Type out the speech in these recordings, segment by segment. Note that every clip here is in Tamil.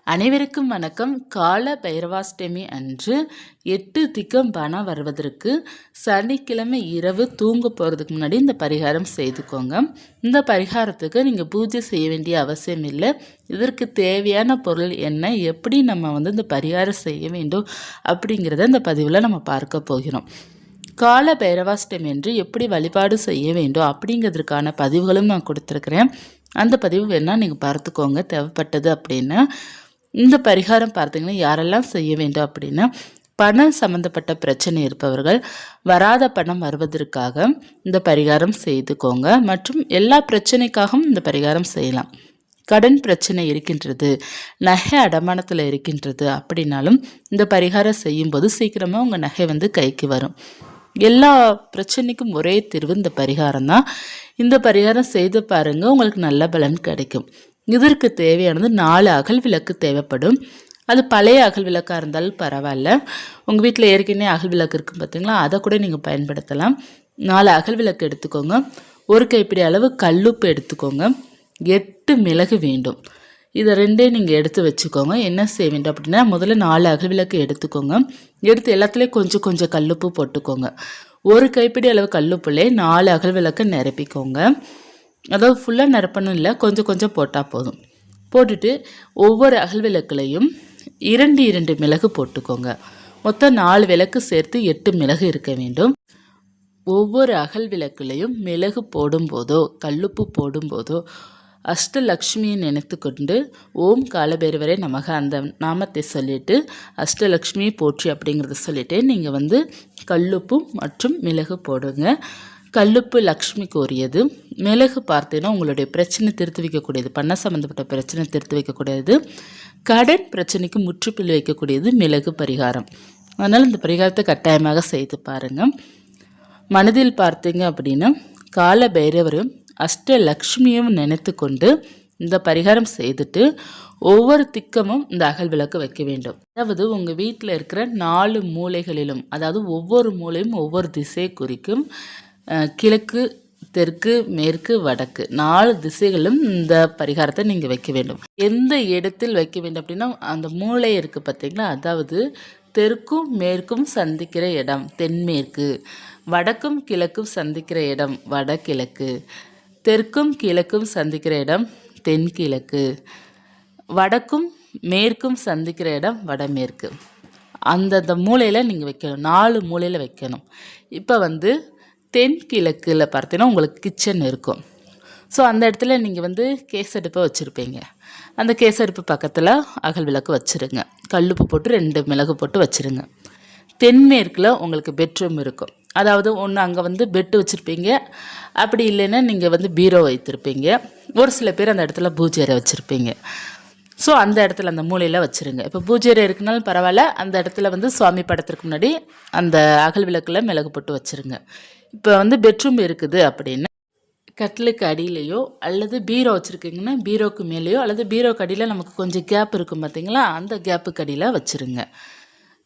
அனைவருக்கும் வணக்கம். கால பைரவாஷ்டமி அன்று 8 திக்கம் பணம் வருவதற்கு சனிக்கிழமை இரவு தூங்க போகிறதுக்கு முன்னாடி இந்த பரிகாரம் செய்துக்கோங்க. இந்த பரிகாரத்துக்கு நீங்கள் பூஜை செய்ய வேண்டிய அவசியம் இல்லை. இதற்கு தேவையான பொருள் என்ன, எப்படி நம்ம இந்த பரிகாரம் செய்ய வேண்டும் அப்படிங்கிறத இந்த பதிவில் நம்ம பார்க்க போகிறோம். கால பைரவாஷ்டமி என்று எப்படி வழிபாடு செய்ய வேண்டும் அப்படிங்கிறதுக்கான பதிவுகளும் நான் கொடுத்துருக்குறேன். அந்த பதிவு வேணால் நீங்கள் பார்த்துக்கோங்க தேவைப்பட்டது அப்படின்னா. இந்த பரிகாரம் பார்த்தீங்கன்னா யாரெல்லாம் செய்ய வேண்டும் அப்படின்னா, பணம் சம்மந்தப்பட்ட பிரச்சனை இருப்பவர்கள், வராத பணம் வருவதற்காக இந்த பரிகாரம் செய்துக்கோங்க. மற்றும் எல்லா பிரச்சனைக்காகவும் இந்த பரிகாரம் செய்யலாம். கடன் பிரச்சனை இருக்கின்றது, நகை அடமானத்தில் இருக்கின்றது அப்படின்னாலும் இந்த பரிகாரம் செய்யும்போது சீக்கிரமாக உங்கள் நகை கைக்கு வரும். எல்லா பிரச்சனைக்கும் ஒரே தீர்வு இந்த பரிகாரம் தான். இந்த பரிகாரம் செய்து பாருங்கள், உங்களுக்கு நல்ல பலன் கிடைக்கும். இதற்கு தேவையானது 4 அகல் விளக்கு தேவைப்படும். அது பழைய அகல் விளக்காக இருந்தாலும் பரவாயில்ல. உங்கள் வீட்டில் ஏற்கனவே அகல் விளக்கு இருக்குது பார்த்தீங்களா, அதை கூட நீங்கள் பயன்படுத்தலாம். 4 அகல் விளக்கு எடுத்துக்கோங்க. ஒரு கைப்பிடி அளவு கல்லுப்பு எடுத்துக்கோங்க. 8 மிளகு வேண்டும். இதை ரெண்டையும் நீங்கள் எடுத்து வச்சுக்கோங்க. என்ன செய்ய வேண்டும் அப்படின்னா, முதல்ல 4 அகல் விளக்கு எடுத்துக்கோங்க. எடுத்து எல்லாத்துலேயும் கொஞ்சம் கொஞ்சம் கல்லுப்பு போட்டுக்கோங்க. ஒரு கைப்பிடி அளவு கல்லுப்புலே 4 அகல் விளக்கை நிரப்பிக்கோங்க. அதாவது ஃபுல்லாக நிரப்பணும் இல்லை, கொஞ்சம் கொஞ்சம் போட்டால் போதும். போட்டுட்டு ஒவ்வொரு அகல் விளக்குலையும் 2 மிளகு போட்டுக்கோங்க. மொத்தம் 4 விளக்கு சேர்த்து 8 மிளகு இருக்க வேண்டும். ஒவ்வொரு அகல் விளக்குலையும் மிளகு போடும்போதோ கல்லுப்பு போடும்போதோ அஷ்டலக்ஷ்மியை நினைத்து கொண்டு ஓம் காலபைரவரே நமக அந்த நாமத்தை சொல்லிவிட்டு அஷ்டலக்ஷ்மியை போற்றி அப்படிங்கிறத சொல்லிவிட்டு நீங்கள் கல்லுப்பு மற்றும் மிளகு போடுங்க. கல்லுப்பு லக்ஷ்மிக்கு உரியது. மிளகு பார்த்தீங்கன்னா உங்களுடைய பிரச்சனை திருத்தி வைக்கக்கூடியது, பண்ண சம்மந்தப்பட்ட பிரச்சனை திருத்தி வைக்கக்கூடியது, கடன் பிரச்சனைக்கு முற்றுப்புள்ளி வைக்கக்கூடியது மிளகு பரிகாரம். அதனால் இந்த பரிகாரத்தை கட்டாயமாக செய்து பாருங்கள். மனதில் பார்த்தீங்க அப்படின்னா கால பைரவரும் அஷ்டலக்ஷ்மியும் நினைத்து கொண்டு இந்த பரிகாரம் செய்துட்டு ஒவ்வொரு திக்கமும் இந்த அகல் விளக்கு வைக்க வேண்டும். அதாவது உங்கள் வீட்டில் இருக்கிற 4 மூலைகளிலும், அதாவது ஒவ்வொரு மூலையும் ஒவ்வொரு திசை குறிக்கும். கிழக்கு, தெற்கு, மேற்கு, வடக்கு 4 திசைகளும் இந்த பரிகாரத்தை நீங்கள் வைக்க வேண்டும். எந்த இடத்தில் வைக்க வேண்டும் அப்படின்னா, அந்த மூளை இருக்குது பார்த்தீங்களா, அதாவது தெற்கும் மேற்கும் சந்திக்கிற இடம் தென்மேற்கு, வடக்கும் கிழக்கும் சந்திக்கிற இடம் வடகிழக்கு, தெற்கும் கிழக்கும் சந்திக்கிற இடம் தென்கிழக்கு, வடக்கும் மேற்கும் சந்திக்கிற இடம் வடமேற்கு. அந்தந்த மூலையில் நீங்கள் வைக்கணும். 4 மூலையில் வைக்கணும். இப்போ தென்கிழக்கில் பார்த்தீங்கன்னா உங்களுக்கு கிச்சன் இருக்கும். ஸோ அந்த இடத்துல நீங்கள் கேசடுப்பை வச்சுருப்பீங்க. அந்த கேசடுப்பு பக்கத்தில் அகல் விளக்கு வச்சுருங்க. கல்லுப்பு போட்டு 2 மிளகு போட்டு வச்சுருங்க. தென்மேற்கில் உங்களுக்கு பெட்ரூம் இருக்கும். அதாவது ஒன்று அங்கே பெட்டு வச்சுருப்பீங்க, அப்படி இல்லைன்னா நீங்கள் பீரோ வைத்திருப்பீங்க. ஒரு சில பேர் அந்த இடத்துல பூஜை அறை வச்சுருப்பீங்க. ஸோ அந்த இடத்துல அந்த மூலையில் வச்சுருங்க. இப்போ பூஜை அறை இருக்குனாலும் பரவாயில்ல, அந்த இடத்துல சுவாமி படத்திற்கு முன்னாடி அந்த அகல் விளக்கில் மிளகு போட்டு வச்சுருங்க. இப்போ பெட்ரூம் இருக்குது அப்படின்னா கட்டிலுக்கு அடியிலையோ அல்லது பீரோ வச்சுருக்கீங்கன்னா பீரோக்கு மேலேயோ அல்லது பீரோக்கு அடியில் நமக்கு கொஞ்சம் கேப் இருக்கும் பார்த்தீங்களா, அந்த கேப்புக்கு அடியில் வச்சுருங்க.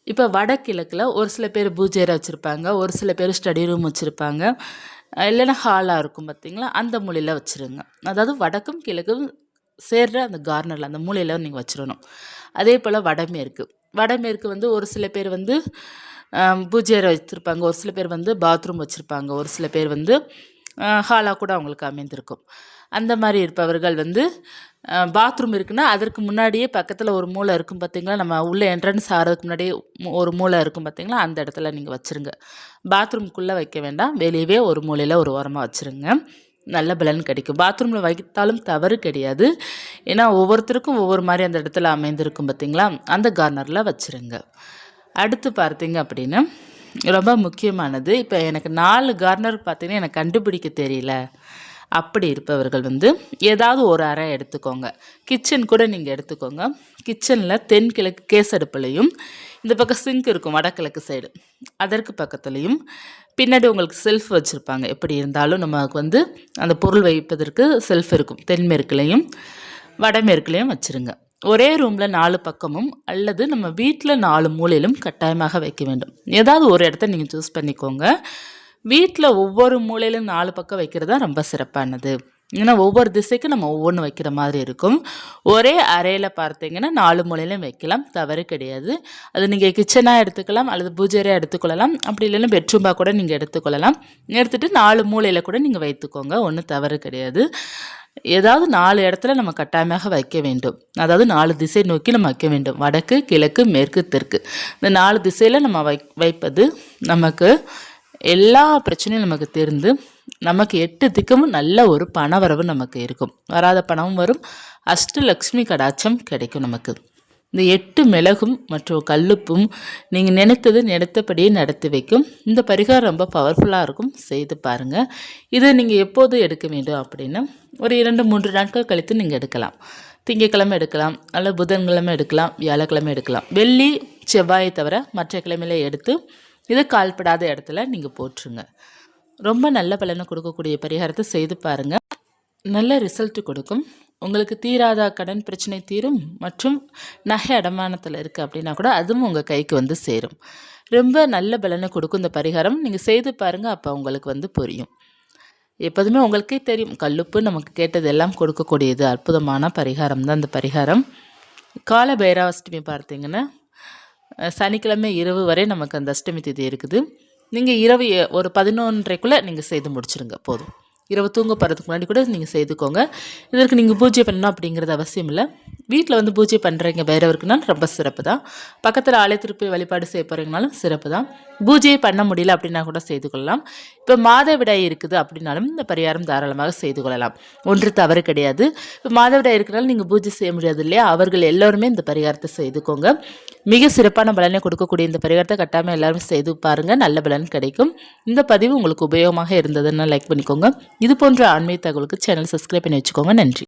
இப்போ வடகிழக்கில் ஒரு சில பேர் பூஜை அறை வச்சுருப்பாங்க, ஒரு சில பேர் ஸ்டடி ரூம் வச்சுருப்பாங்க, இல்லைன்னா ஹாலாக இருக்கும் பார்த்தீங்களா, அந்த மூலையில் வச்சுருங்க. அதாவது வடக்கும் கிழக்கும் சேர்ற அந்த கார்னரில் அந்த மூலையில் நீங்கள் வச்சிடணும். அதே போல் வடமேற்கு ஒரு சில பேர் பூஜை அறை வச்சுருப்பாங்க, ஒரு சில பேர் பாத்ரூம் வச்சுருப்பாங்க, ஒரு சில பேர் ஹாலாக கூட அவங்களுக்கு அமைந்திருக்கும். அந்த மாதிரி இருப்பவர்கள் பாத்ரூம் இருக்குன்னா அதற்கு முன்னாடியே பக்கத்தில் ஒரு மூலை இருக்கும் பார்த்தீங்களா, நம்ம உள்ளே என்ட்ரன்ஸ் ஆகிறதுக்கு முன்னாடியே ஒரு மூலை இருக்கும் பார்த்தீங்களா, அந்த இடத்துல நீங்கள் வச்சுருங்க. பாத்ரூம்குள்ளே வைக்க வேண்டாம், வெளியவே ஒரு மூலையில் ஒரு ஓரமாக வச்சுருங்க. நல்ல பலன் கிடைக்கும். பாத்ரூமில் வைத்தாலும் தவறு கிடையாது. ஏன்னா ஒவ்வொருத்தருக்கும் ஒவ்வொரு மாதிரி அந்த இடத்துல அமைந்திருக்கும் பார்த்தீங்களா, அந்த கார்னரில் வச்சுருங்க. அடுத்து பார்த்தீங்க அப்படின்னா ரொம்ப முக்கியமானது, இப்போ எனக்கு 4 கார்னர் பார்த்தீங்கன்னா எனக்கு கண்டுபிடிக்க தெரியல அப்படி இருப்பவர்கள் ஏதாவது ஒரு அறை எடுத்துக்கோங்க. கிச்சன் கூட நீங்கள் எடுத்துக்கோங்க. கிச்சனில் தென்கிழக்கு கேசடுப்புலையும், இந்த பக்கம் சிங்க் இருக்கும் வடகிழக்கு சைடு, அதற்கு பக்கத்துலேயும் பின்னாடி உங்களுக்கு செல்ஃப் வச்சுருப்பாங்க. எப்படி இருந்தாலும் நமக்கு அந்த பொருள் வைப்பதற்கு செல்ஃப் இருக்கும். தென்மேற்குலையும் வடமேற்குலையும் வச்சுருங்க. ஒரே ரூமில் 4 பக்கமும் அல்லது நம்ம வீட்டில் 4 மூலையிலும் கட்டாயமாக வைக்க வேண்டும். ஏதாவது ஒரு இடத்த நீங்கள் சூஸ் பண்ணிக்கோங்க. வீட்டில் ஒவ்வொரு மூலையிலும் 4 பக்கம் வைக்கிறது தான் ரொம்ப சிறப்பானது. ஏன்னா ஒவ்வொரு திசைக்கும் நம்ம ஒவ்வொன்று வைக்கிற மாதிரி இருக்கும். ஒரே அறையில் பார்த்தீங்கன்னா 4 மூலையிலும் வைக்கலாம், தவறு கிடையாது. அது நீங்கள் கிச்சனாக எடுத்துக்கலாம் அல்லது பூஜையாக எடுத்துக்கொள்ளலாம். அப்படி இல்லைன்னா பெட்ரூமாக கூட நீங்கள் எடுத்துக்கொள்ளலாம். எடுத்துகிட்டு 4 மூலையில் கூட நீங்கள் வைத்துக்கோங்க, ஒன்றும் தவறு கிடையாது. ஏதாவது 4 இடத்துல நம்ம கட்டாயமாக வைக்க வேண்டும். அதாவது 4 திசை நோக்கி நம்ம வைக்க வேண்டும். வடக்கு, கிழக்கு, மேற்கு, தெற்கு. இந்த 4 திசையில் நம்ம வைப்பது நமக்கு எல்லா பிரச்சனையும் நமக்கு தெரிந்து நமக்கு 8 திக்கமும் நல்ல ஒரு பணவரவு நமக்கு இருக்கும். வராத பணமும் வரும், அஷ்டலக்ஷ்மி கடாட்சம் கிடைக்கும் நமக்கு. இந்த 8 மிளகும் மற்றும் கல்லுப்பும் நீங்கள் நினைத்தது நினைத்தபடியே நடத்தி வைக்கும். இந்த பரிகாரம் ரொம்ப பவர்ஃபுல்லாக இருக்கும், செய்து பாருங்கள். இதை நீங்கள் எப்போது எடுக்க வேண்டும் அப்படின்னா ஒரு 2-3 நாட்கள் கழித்து நீங்கள் எடுக்கலாம். திங்கட்கிழமை எடுக்கலாம், அல்லது புதன்கிழமை எடுக்கலாம், வியாழக்கிழமை எடுக்கலாம். வெள்ளி செவ்வாயை தவிர மற்ற கிழமையில எடுத்து இது கால்படாத இடத்துல நீங்கள் போட்டுருங்க. ரொம்ப நல்ல பலனை கொடுக்கக்கூடிய பரிகாரத்தை செய்து பாருங்கள், நல்ல ரிசல்ட் கொடுக்கும். உங்களுக்கு தீராத கடன் பிரச்சனை தீரும், மற்றும் நகை அடமானத்தில் இருக்குது அப்படின்னா கூட அதுவும் உங்கள் கைக்கு வந்து சேரும். ரொம்ப நல்ல பலனை கொடுக்கும் இந்த பரிகாரம். நீங்கள் செய்து பாருங்கள், அப்போ உங்களுக்கு வந்து புரியும். எப்போதுமே உங்களுக்கே தெரியும், கல்லுப்பு நமக்கு கேட்டது எல்லாம் கொடுக்கக்கூடியது. அற்புதமான பரிகாரம் தான் இந்த பரிகாரம். கால பைரவாஷ்டமி பார்த்தீங்கன்னா சனிக்கிழமை இரவு வரை நமக்கு அந்த அஷ்டமி திதி இருக்குது. நீங்கள் இரவு ஒரு 11:30க்குள்ளே நீங்கள் செய்து முடிச்சுருங்க போதும். இரவு தூங்க போகிறதுக்கு முன்னாடி கூட நீங்கள் செய்துக்கோங்க. இதற்கு நீங்கள் பூஜை பண்ணணும் அப்படிங்கிறது அவசியம் இல்லை. வீட்டில் வந்து பூஜை பண்ணுறீங்க பைரவருக்குனாலும் ரொம்ப சிறப்பு தான். பக்கத்தில் ஆலயத்திற்கு போய் வழிபாடு செய்ய போகிறீங்கனாலும் சிறப்பு தான். பூஜையை பண்ண முடியல அப்படின்னா கூட செய்து கொள்ளலாம். இப்போ மாதவிடாய் இருக்குது அப்படின்னாலும் இந்த பரிகாரம் தாராளமாக செய்து கொள்ளலாம், ஒன்று தவறு கிடையாது. இப்போ மாதவிடாய் இருக்கிறனால நீங்கள் பூஜை செய்ய முடியாது இல்லையா, அவர்கள் எல்லோருமே இந்த பரிகாரத்தை செய்துக்கோங்க. மிக சிறப்பான பலனை கொடுக்கக்கூடிய இந்த பரிகாரத்தை கட்டாமல் எல்லாரும் செய்து பாருங்கள், நல்ல பலன் கிடைக்கும். இந்த பதிவு உங்களுக்கு உபயோகமாக இருந்ததுன்னா லைக் பண்ணிக்கோங்க. இது போன்ற ஆன்மீக தகவலுக்கு சேனல் சப்ஸ்கிரைப் பண்ணி வச்சுக்கோங்க. நன்றி.